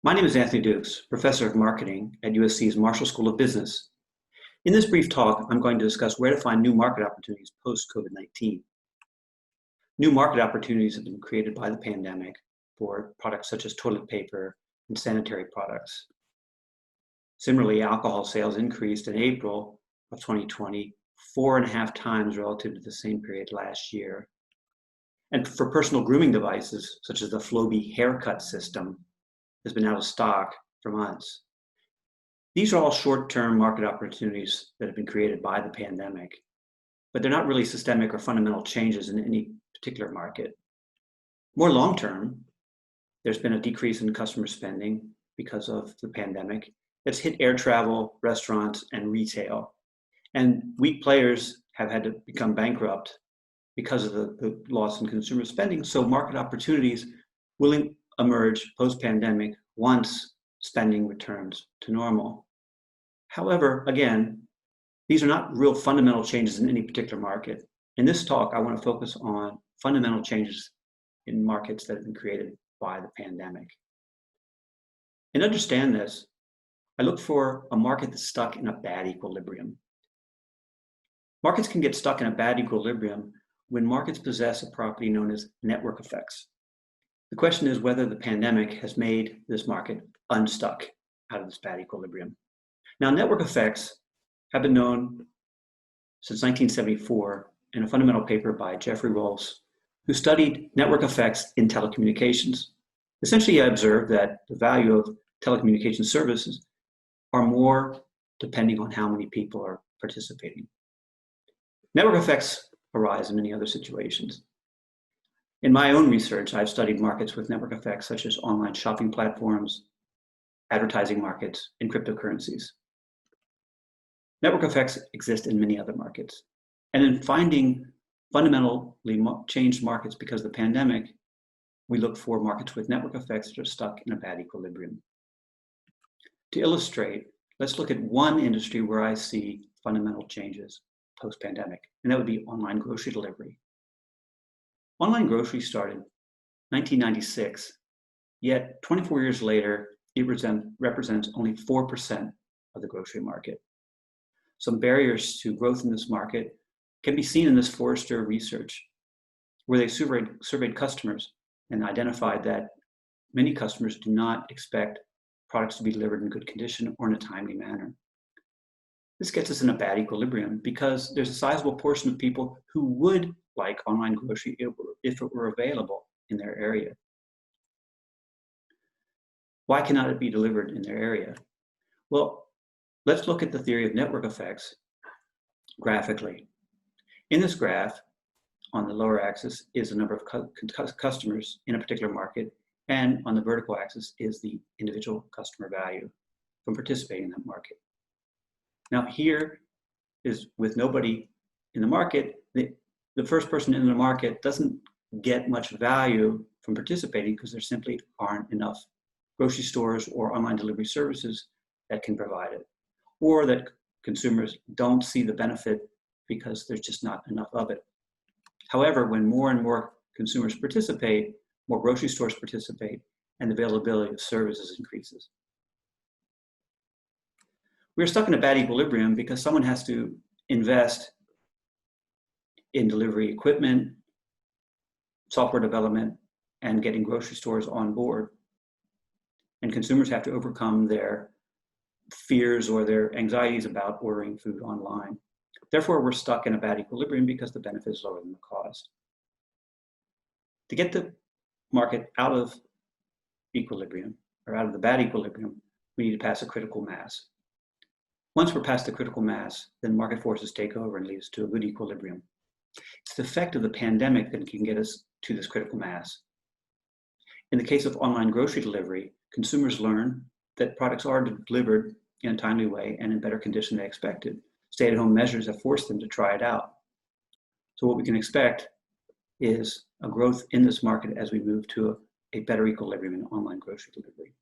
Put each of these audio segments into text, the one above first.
My name is Anthony Dukes, Professor of Marketing at USC's Marshall School of Business. In this brief talk, I'm going to discuss where to find new market opportunities post-COVID-19. New market opportunities have been created by the pandemic for products such as toilet paper and sanitary products. Similarly, alcohol sales increased in April of 2020 4.5 times relative to the same period last year. And for personal grooming devices, such as the Flowbee haircut system, has been out of stock for months. These are all short-term market opportunities that have been created by the pandemic, but they're not really systemic or fundamental changes in any particular market. More long-term, there's been a decrease in customer spending because of the pandemic. It's hit air travel, restaurants, and retail. And weak players have had to become bankrupt because of the loss in consumer spending. So market opportunities will emerge post-pandemic once spending returns to normal. However, again, these are not real fundamental changes in any particular market. In this talk, I want to focus on fundamental changes in markets that have been created by the pandemic. And to understand this, I look for a market that's stuck in a bad equilibrium. Markets can get stuck in a bad equilibrium when markets possess a property known as network effects. The question is whether the pandemic has made this market unstuck out of this bad equilibrium. Now, network effects have been known since 1974 in a fundamental paper by Jeffrey Rolfs, who studied network effects in telecommunications. Essentially, he observed that the value of telecommunication services are more depending on how many people are participating. Network effects arise in many other situations. In my own research, I've studied markets with network effects such as online shopping platforms, advertising markets, and cryptocurrencies. Network effects exist in many other markets. And in finding fundamentally changed markets because of the pandemic, we look for markets with network effects that are stuck in a bad equilibrium. To illustrate, let's look at one industry where I see fundamental changes post-pandemic, and that would be online grocery delivery. Online grocery started 1996, yet 24 years later, it represents only 4% of the grocery market. Some barriers to growth in this market can be seen in this Forrester research, where they surveyed customers and identified that many customers do not expect products to be delivered in good condition or in a timely manner. This gets us in a bad equilibrium because there's a sizable portion of people who would like online grocery if it were available in their area. Why cannot it be delivered in their area? Well, let's look at the theory of network effects graphically. In this graph, on the lower axis is the number of customers in a particular market, and on the vertical axis is the individual customer value from participating in that market. Now here is with nobody in the market, the first person in the market doesn't get much value from participating because there simply aren't enough grocery stores or online delivery services that can provide it, or that consumers don't see the benefit because there's just not enough of it. However, when more and more consumers participate, more grocery stores participate, and the availability of services increases. We're stuck in a bad equilibrium because someone has to invest in delivery equipment, software development, and getting grocery stores on board. And consumers have to overcome their fears or their anxieties about ordering food online. Therefore, we're stuck in a bad equilibrium because the benefit is lower than the cost. To get the market out of equilibrium, or out of the bad equilibrium, we need to pass a critical mass. Once we're past the critical mass, then market forces take over and lead us to a good equilibrium. It's the effect of the pandemic that can get us to this critical mass. In the case of online grocery delivery, consumers learn that products are delivered in a timely way and in better condition than they expected. Stay-at-home measures have forced them to try it out. So what we can expect is a growth in this market as we move to a better equilibrium in online grocery delivery.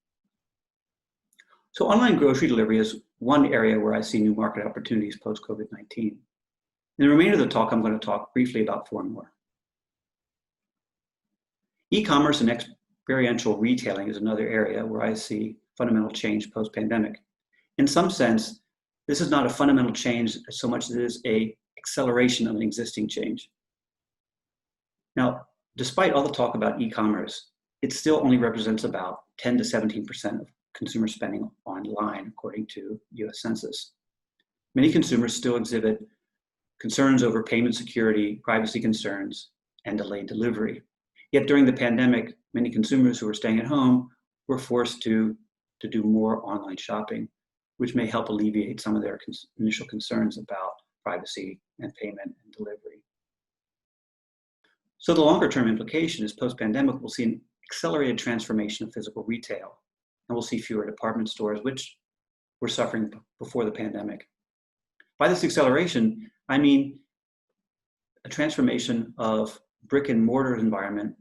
So online grocery delivery is one area where I see new market opportunities post-COVID-19. In the remainder of the talk, I'm going to talk briefly about four more. E-commerce and Experiential retailing is another area where I see fundamental change post-pandemic. In some sense, this is not a fundamental change so much as it is an acceleration of an existing change. Now, despite all the talk about e-commerce, it still only represents about 10 to 17% of consumer spending online, according to US Census. Many consumers still exhibit concerns over payment security, privacy concerns, and delayed delivery. Yet during the pandemic, many consumers who were staying at home were forced to do more online shopping, which may help alleviate some of their initial concerns about privacy and payment and delivery. So the longer term implication is post-pandemic, we'll see an accelerated transformation of physical retail, and we'll see fewer department stores, which were suffering before the pandemic. By this acceleration, I mean a transformation of brick and mortar environment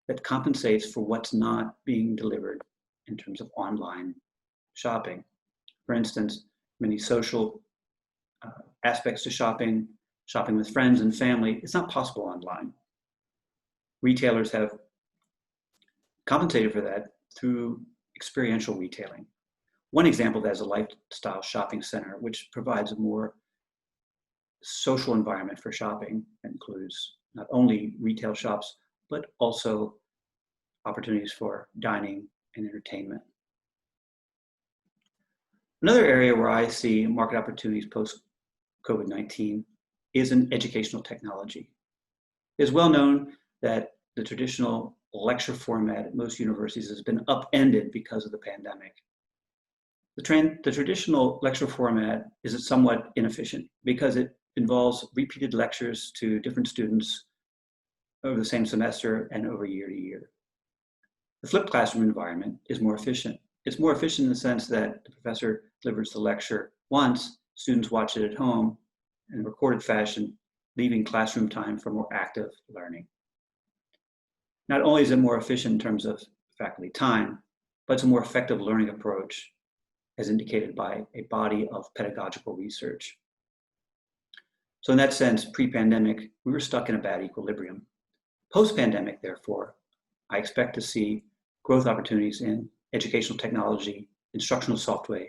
that compensates for what's not being delivered in terms of online shopping. For instance, many social aspects to shopping with friends and family, it's not possible online. Retailers have compensated for that through experiential retailing. One example of that is a lifestyle shopping center, which provides a more social environment for shopping. That includes not only retail shops, but also opportunities for dining and entertainment. Another area where I see market opportunities post-COVID-19 is in educational technology. It is well known that the traditional lecture format at most universities has been upended because of the pandemic. The traditional lecture format is somewhat inefficient because it involves repeated lectures to different students over the same semester and over year to year. The flipped classroom environment is more efficient. It's more efficient in the sense that the professor delivers the lecture once, students watch it at home in a recorded fashion, leaving classroom time for more active learning. Not only is it more efficient in terms of faculty time, but it's a more effective learning approach, as indicated by a body of pedagogical research. So in that sense, pre-pandemic, we were stuck in a bad equilibrium. Post-pandemic, therefore, I expect to see growth opportunities in educational technology, instructional software,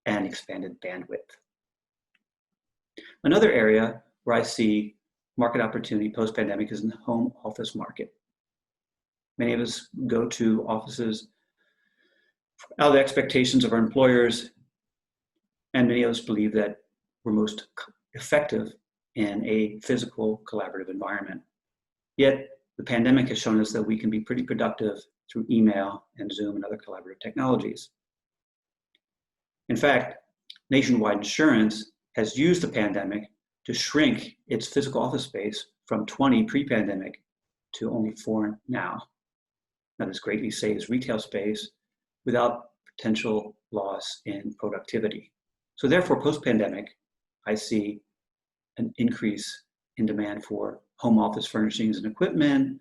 and expanded bandwidth. Another area where I see market opportunity post-pandemic is in the home office market. Many of us go to offices out of the expectations of our employers, and many of us believe that we're most effective in a physical collaborative environment. Yet the pandemic has shown us that we can be pretty productive through email and Zoom and other collaborative technologies. In fact, Nationwide Insurance has used the pandemic to shrink its physical office space from 20 pre-pandemic to only 4 now. Now this greatly saves retail space without potential loss in productivity. So therefore, post-pandemic, I see an increase in demand for home office furnishings and equipment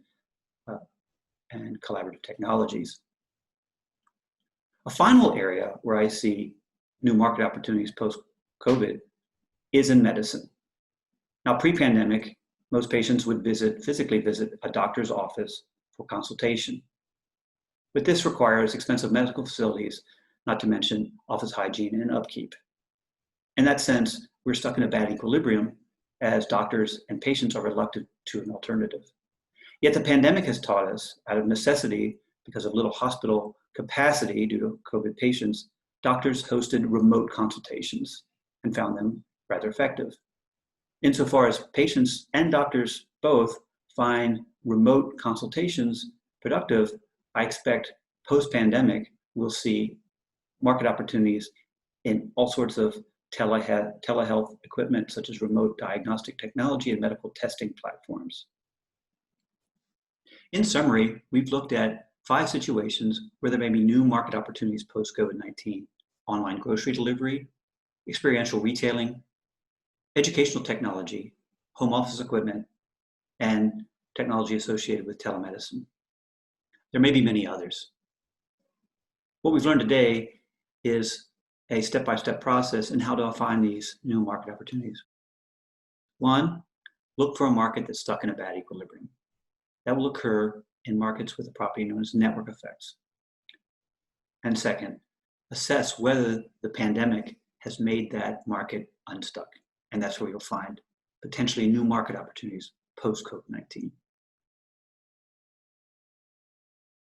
and collaborative technologies. A final area where I see new market opportunities post-COVID is in medicine. Now, pre-pandemic, most patients would physically visit a doctor's office for consultation. But this requires expensive medical facilities, not to mention office hygiene and upkeep. In that sense, we're stuck in a bad equilibrium as doctors and patients are reluctant to an alternative. Yet the pandemic has taught us, out of necessity, because of little hospital capacity due to COVID patients, doctors hosted remote consultations and found them rather effective. Insofar as patients and doctors both find remote consultations productive, I expect post-pandemic we'll see market opportunities in all sorts of telehealth equipment, such as remote diagnostic technology and medical testing platforms. In summary, we've looked at 5 situations where there may be new market opportunities post-COVID-19: online grocery delivery, experiential retailing, educational technology, home office equipment, and technology associated with telemedicine. There may be many others. What we've learned today is a step-by-step process in how to find these new market opportunities. 1, look for a market that's stuck in a bad equilibrium. That will occur in markets with a property known as network effects. And second, assess whether the pandemic has made that market unstuck. And that's where you'll find potentially new market opportunities post-COVID-19.